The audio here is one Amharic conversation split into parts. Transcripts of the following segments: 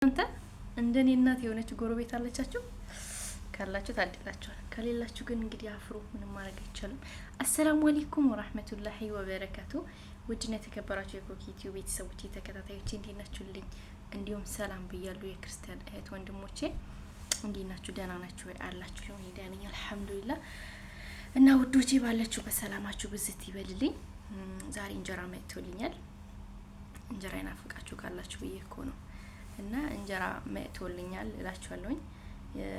አንተ እንደኔ እናት የሆነች ጎረቤት አለቻችሁ? ካላችሁ ታድላችኋል። ከሌላችሁ ግን እንግዲህ አፍሩ፣ ምንም ማድረግ አይቻልም። አሰላሙ አለይኩም ወራህመቱላሂ ወበረካቱ። ውድና የተከበራችሁ የኮኪቲው ቤተሰቦች ተከታታዮች እንዴት ናችሁልኝ? እንዲሁም ሰላም ብያለሁ የክርስቲያን እህት ወንድሞቼ፣ እንዴት ናችሁ? ደህና ናችሁ ወይ? አላችሁ? እኔ ደህና ነኝ አልሐምዱሊላህ። እና ውዶቼ ባላችሁ በሰላማችሁ ብዝት ይበልልኝ። ዛሬ እንጀራ መጥቶልኛል። እንጀራ ይናፍቃችሁ ካላችሁ ብዬ እኮ ነው። እና እንጀራ መጥቶልኛል እላችኋለሁኝ።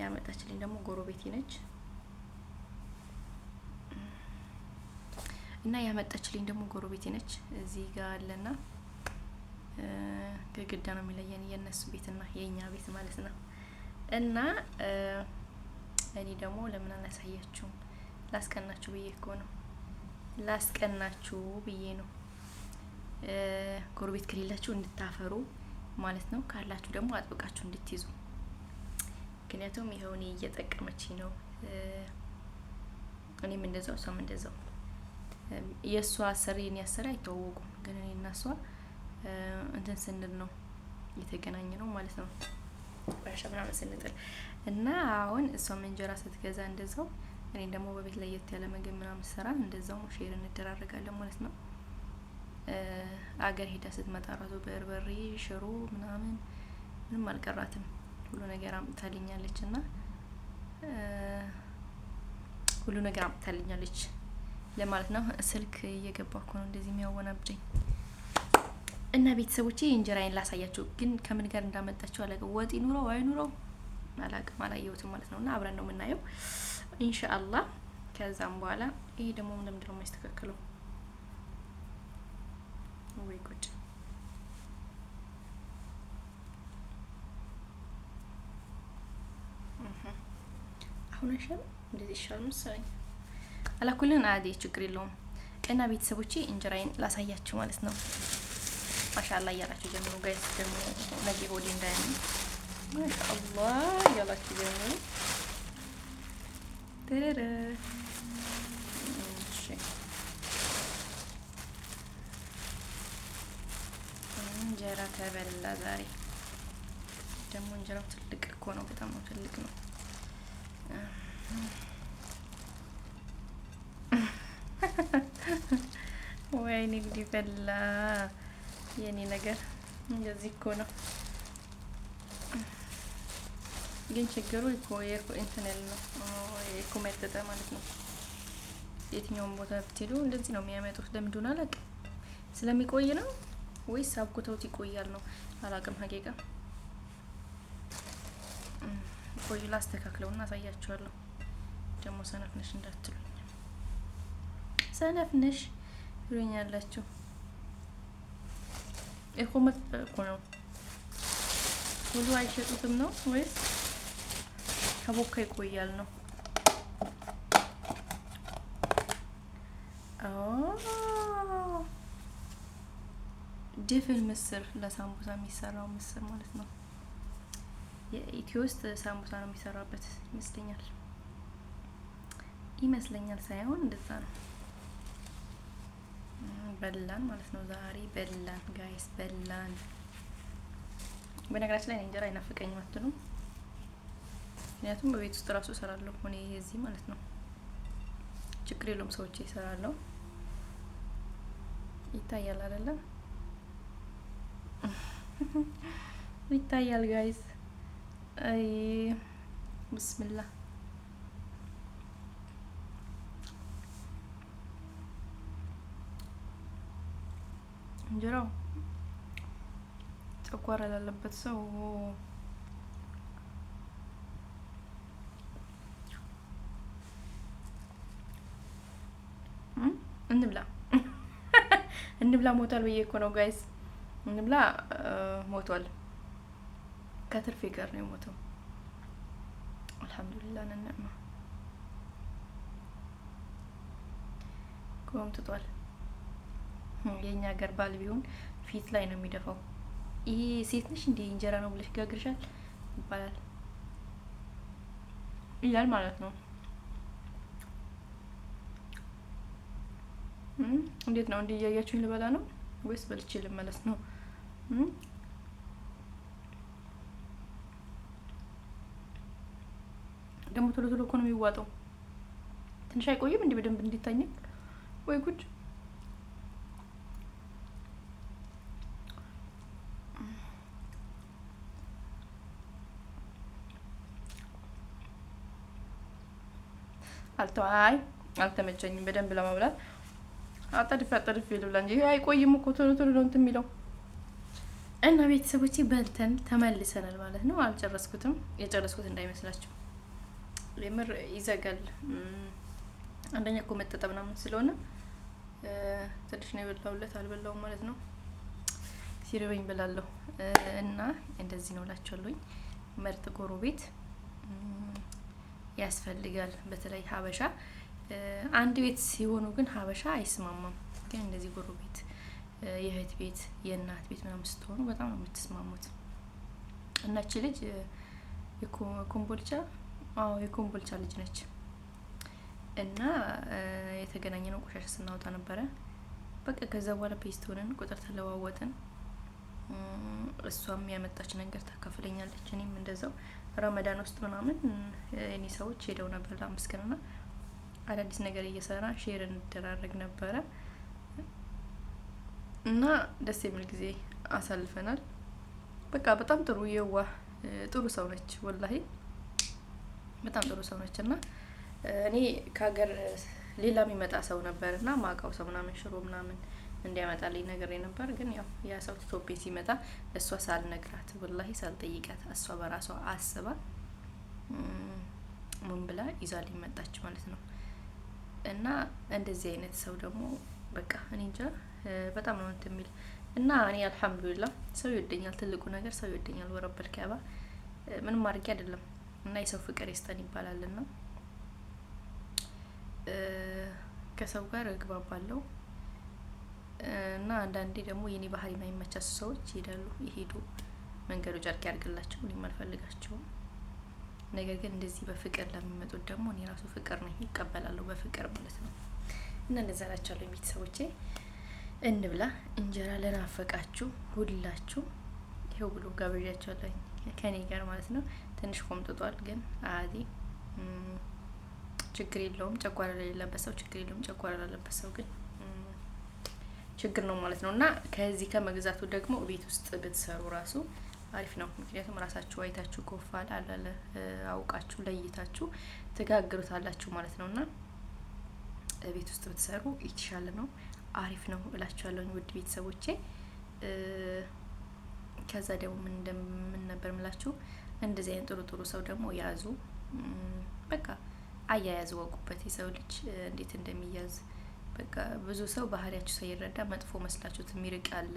ያመጣችልኝ ደግሞ ጎረቤቴ ነች። እና ያመጣችልኝ ደግሞ ጎረቤቴ ነች። እዚህ ጋር አለና ግድግዳ ነው የሚለየን የነሱ ቤትና የኛ ቤት ማለት ነው። እና እኔ ደግሞ ለምን አላሳያችሁም? ላስቀናችሁ ብዬ እኮ ነው። ላስቀናችሁ ብዬ ነው። ጎረቤት ከሌላችሁ እንድታፈሩ ማለት ነው። ካላችሁ ደግሞ አጥብቃችሁ እንድትይዙ። ምክንያቱም ይኸው እኔ እየጠቀመችኝ ነው። እኔም እንደዛው እሷም እንደዛው። የእሷ አሰሪ የኔ አሰሪ አይተዋወቁም፣ ግን እኔ እና እሷ እንትን ስንል ነው እየተገናኘ ነው ማለት ነው። ባሻ ምናምን ስንጥል እና አሁን እሷም እንጀራ ስትገዛ እንደዛው፣ እኔ ደግሞ በቤት ላይ የት ያለ ምግብ ምናምን ሰራ እንደዛው ሼር እንደራረጋለን ማለት ነው። አገር ሄዳ ስትመጣ ራሱ በርበሬ፣ ሽሮ ምንም አልቀራትም። ሁሉ ነገር አምጥታልኛለች እና ሁሉ ነገር አምጥታልኛለች ለማለት ነው። ስልክ እየገባኩ ነው እንደዚህ የሚያወናብደኝ። እና ቤተሰቦቼ እንጀራዬን ላሳያችሁ፣ ግን ከምን ጋር እንዳመጣችሁ አላውቅም። ወጥ ይኑረው አይኑረው አላውቅም፣ አላየሁትም ማለት ነው። እና አብረን ነው የምናየው ኢንሻአላህ። ከዛም በኋላ ይሄ ደግሞ ለምንድን ነው የማይስተካከለው? ወይ ጉድ! አሁን አይሻልም? እንደዚህ ይሻል መሰለኝ። አላኩልን አዲ ችግር የለውም። እና ቤተሰቦቼ እንጀራዬን ላሳያችሁ ማለት ነው። ማሻአላ እያላችሁ ጀምሩ ጋይስ። ደግሞ ነገ ሆዴ እንዳያም ማሻአላ እያላችሁ ጀምሩ። ተረረ እንጀራ ተበላ ዛሬ። ደግሞ እንጀራው ትልቅ እኮ ነው፣ በጣም ነው ትልቅ ነው። ወይኔ ሊበላ የኔ ነገር እንደዚህ እኮ ነው። ግን ችግሩ እኮ እንትን ያለ ነው የኮመጠጠ ማለት ነው። የትኛውም ቦታ ብትሄዱ እንደዚህ ነው የሚያመጡት። ለምንድን አላውቅም። ስለሚቆይ ነው ወይስ አብኩተውት ይቆያል ነው አላውቅም። ሀቂቃ ቆይ ላስተካክለውና አሳያችኋለሁ። ደግሞ ሰነፍ ነሽ እንዳትሉኝ፣ ሰነፍ ነሽ ትሉኛላችሁ። እኮመት እኮ ነው ሁሉ አይሸጡትም ነው ወይስ ከቦካ ይቆያል ነው? ድፍን ምስር ለሳምቡሳ የሚሰራው ምስር ማለት ነው። የኢትዮ ውስጥ ሳምቡሳ ነው የሚሰራበት ይመስለኛል ሳይሆን እንደዛ ነው። በላን ማለት ነው። ዛሬ በላን ጋይስ፣ በላን። በነገራችን ላይ እንጀራ አይናፍቀኝም አትሉም? ምክንያቱም በቤት ውስጥ ራሱ እሰራለሁ እኔ እዚህ ማለት ነው። ችግር የለውም ሰዎች ይሰራለሁ። ይታያል አይደለም? ይታያል ጋይስ። አይ ቢስሚላህ እንጀራው ጨጓራ ላለበት ሰው እንብላ እንብላ። ሞቷል ብዬ እኮ ነው ጋይስ። እንብላ ሞቷል። ከትርፌ ጋር ነው የሞተው። አልሐምዱሊላህ ነንማ ቆምጥቷል። የኛ ሀገር ባል ቢሆን ፊት ላይ ነው የሚደፋው። ይሄ ሴት ነሽ እንዴ እንጀራ ነው ብለሽ ጋግርሻል ይባላል ይላል ማለት ነው። እንዴት ነው? እንዲህ እያያችሁኝ ልበላ ነው ወይስ በልቼ ልመለስ ነው? ደግሞ ቶሎ ቶሎ እኮ ነው የሚዋጠው። ትንሽ አይቆይም እንዲህ በደንብ እንዲታኘክ? ወይ ጉድ! አልተመቸኝም በደንብ ለመብላት። አጠድፌ ልብላ እንጂ አይቆይም እኮ ቶሎ ቶሎ ነው እንትን የሚለው። እና ቤተሰቦቼ በልተን ተመልሰናል ማለት ነው። አልጨረስኩትም፣ የጨረስኩት እንዳይመስላችሁ። የምር ይዘጋል። አንደኛ እኮ መጠጠ ምናምን ስለሆነ ትንሽ ነው የበላሁለት፣ አልበላውም ማለት ነው። ሲርበኝ በላለሁ። እና እንደዚህ ነው እላችኋለሁኝ። ምርጥ ጎረቤት ያስፈልጋል። በተለይ ሀበሻ አንድ ቤት ሲሆኑ ግን ሀበሻ አይስማማም። ግን እንደዚህ ጎረቤት፣ የእህት ቤት፣ የእናት ቤት ምናምን ስትሆኑ በጣም ነው የምትስማሙት። እና እቺ ልጅ የኮምቦልቻ ልጅ ነች። እና የተገናኘ ነው ቆሻሻ ስናወጣ ነበረ። በቃ ከዛ በኋላ ፔስት ሆነን ቁጥር ተለዋወጥን። እሷም ያመጣች ነገር ታካፍለኛለች፣ እኔም እንደዛው። ረመዳን ውስጥ ምናምን እኔ ሰዎች ሄደው ነበር ለ5 ቀንና አዳዲስ ነገር እየሰራ ሼር እንደራረግ ነበረ እና ደስ የሚል ጊዜ አሳልፈናል። በቃ በጣም ጥሩ የዋህ ጥሩ ሰው ነች፣ ወላሂ በጣም ጥሩ ሰው ነች። እና እኔ ከሀገር ሌላ የሚመጣ ሰው ነበርና ማቃው ሰው ምናምን ሽሮ ምናምን እንዲያመጣልኝ ነገር ነበር። ግን ያው ያ ሰው ኢትዮጵያ ሲመጣ እሷ ሳልነግራት ወላሂ ሳልጠይቃት እሷ በራሷ አስባ ምን ብላ ይዛልኝ መጣች ማለት ነው። እና እንደዚህ አይነት ሰው ደግሞ በቃ እኔ እንጃ በጣም ነው እንትን የሚል እና እኔ አልሐምዱሊላህ ሰው ይወደኛል። ትልቁ ነገር ሰው ይወደኛል። ወረበል ከባ ምንም ማድረግ አይደለም። እና የሰው ፍቅር ይስጠን ይባላልና ከሰው ጋር እግባባለሁ። እና አንዳንዴ ደግሞ የኔ ባህሪ የማይመቻቸው ሰዎች ይሄዱ መንገዱ ጨርቅ ያርግላቸው። እኔም አልፈልጋቸውም። ነገር ግን እንደዚህ በፍቅር ለሚመጡት ደግሞ እኔ ራሱ ፍቅር ነኝ፣ ይቀበላለሁ በፍቅር ማለት ነው። እና እንደዛ ናቸዋለሁ ቤተሰቦቼ። እንብላ እንጀራ ለናፈቃችሁ ሁላችሁ ይኸው ብሎ ጋብዣቸዋለሁ ከኔ ጋር ማለት ነው። ትንሽ ቆምጥጧል ግን አዲ ችግር የለውም። ጨጓራ ለሌለበት ሰው ችግር የለውም። ጨጓራ ላለበት ሰው ግን ችግር ነው ማለት ነው። እና ከዚህ ከመግዛቱ ደግሞ ቤት ውስጥ ብትሰሩ ራሱ አሪፍ ነው። ምክንያቱም ራሳችሁ አይታችሁ ኮፋል አላለ አውቃችሁ ለይታችሁ ትጋግሩታላችሁ ማለት ነውና ቤት ውስጥ ብትሰሩ ይችላል ነው፣ አሪፍ ነው እላችኋለሁ ውድ ቤተሰቦቼ። ከዛ ደግሞ ምን ነበር ምላችሁ፣ እንደዚህ አይነት ጥሩ ጥሩ ሰው ደግሞ ያዙ። በቃ አያያዝ ወቁበት። የሰው ልጅ እንዴት እንደሚያዝ በቃ ብዙ ሰው ባህሪያችሁ ሳይረዳ መጥፎ መስላችሁት የሚርቅ አለ።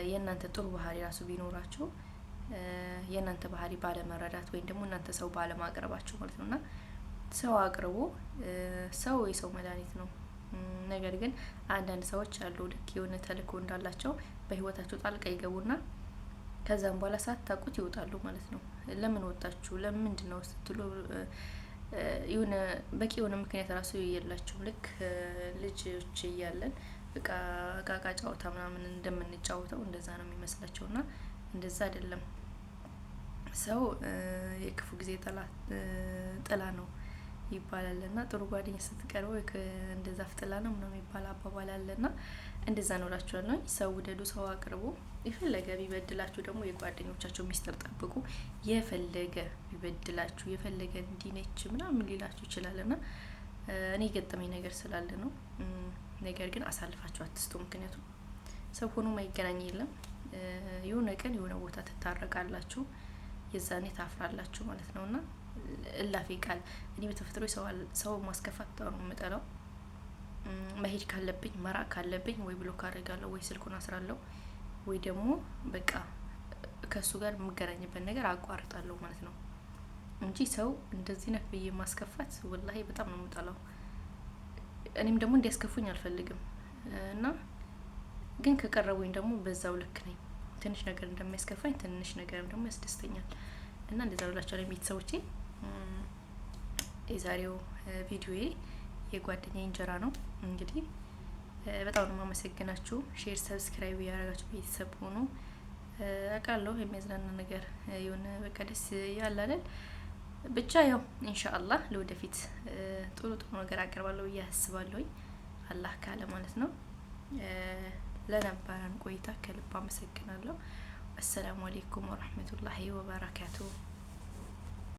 የእናንተ ጥሩ ባህሪ ራሱ ቢኖራችሁ የእናንተ ባህሪ ባለመረዳት ወይም ደግሞ እናንተ ሰው ባለማቅረባችሁ ማለት ነውና ሰው አቅርቦ ሰው የሰው መድኃኒት ነው። ነገር ግን አንዳንድ ሰዎች አሉ ልክ የሆነ ተልእኮ እንዳላቸው በህይወታቸው ጣልቃ ይገቡና ከዛም በኋላ ሳታውቁት ይወጣሉ ማለት ነው። ለምን ወጣችሁ ለምንድነው ስትሉ የሆነ በቂ የሆነ ምክንያት ራሱ የላችሁም። ልክ ልጆች እያለን በቃ ቃቃ ጫውታ ምናምን እንደምንጫወተው እንደዛ ነው የሚመስላቸውና እንደዛ አይደለም። ሰው የክፉ ጊዜ ጥላ ነው ይባላልና ጥሩ ጓደኛ ስትቀርበው እንደዛ ፍጥላ ነው ምናምን የሚባል አባባል አለና እንደዛ ነው እላችኋለሁ። ሰው ውደዱ፣ ሰው አቅርቡ። የፈለገ ቢበድላችሁ ደግሞ የጓደኞቻችሁ ሚስጥር ጠብቁ። የፈለገ ቢበድላችሁ የፈለገ እንዲነች ምናምን ሊላችሁ ይችላልና እኔ ገጠመኝ ነገር ስላለ ነው። ነገር ግን አሳልፋችሁ አትስጡ። ምክንያቱም ሰው ሆኖ ማይገናኝ የለም። የሆነ ቀን የሆነ ቦታ ትታረቃላችሁ፣ የዛኔ ታፍራላችሁ ማለት ነውና እላፊ ቃል እኔ በተፈጥሮ ሰው ማስከፋት ነው የምጠላው። መሄድ ካለብኝ መራቅ ካለብኝ ወይ ብሎክ አደርጋለሁ ወይ ስልኩን አስራለሁ ወይ ደግሞ በቃ ከሱ ጋር የምገናኝበት ነገር አቋርጣለሁ ማለት ነው እንጂ ሰው እንደዚህ ነክ ብዬ ማስከፋት ወላሂ በጣም ነው የምጠላው። እኔም ደግሞ እንዲያስከፉኝ አልፈልግም እና ግን ከቀረቡኝ ደግሞ በዛው ልክ ነኝ። ትንሽ ነገር እንደሚያስከፋኝ ትንሽ ነገርም ደግሞ ያስደስተኛል እና እንደዛ ብላችኋለሁ ቤተሰቦቼ። የዛሬው ቪዲዮዬ የጓደኛዬ እንጀራ ነው። እንግዲህ በጣም ነው የማመሰግናችሁ። ሼር ሰብስክራይብ ያደረጋችሁ ቤተሰብ ሆኑ። አውቃለሁ የሚያዝናና ነገር የሆነ በቃ ደስ ያለ አይደል ብቻ ያው ኢንሻአላህ ለወደፊት ጥሩ ጥሩ ነገር አቀርባለሁ ብዬ አስባለሁ አላህ ካለ ማለት ነው። ለነበረን ቆይታ ከልብ አመሰግናለሁ። አሰላሙ አለይኩም ወራህመቱላሂ ወበረካቱሁ።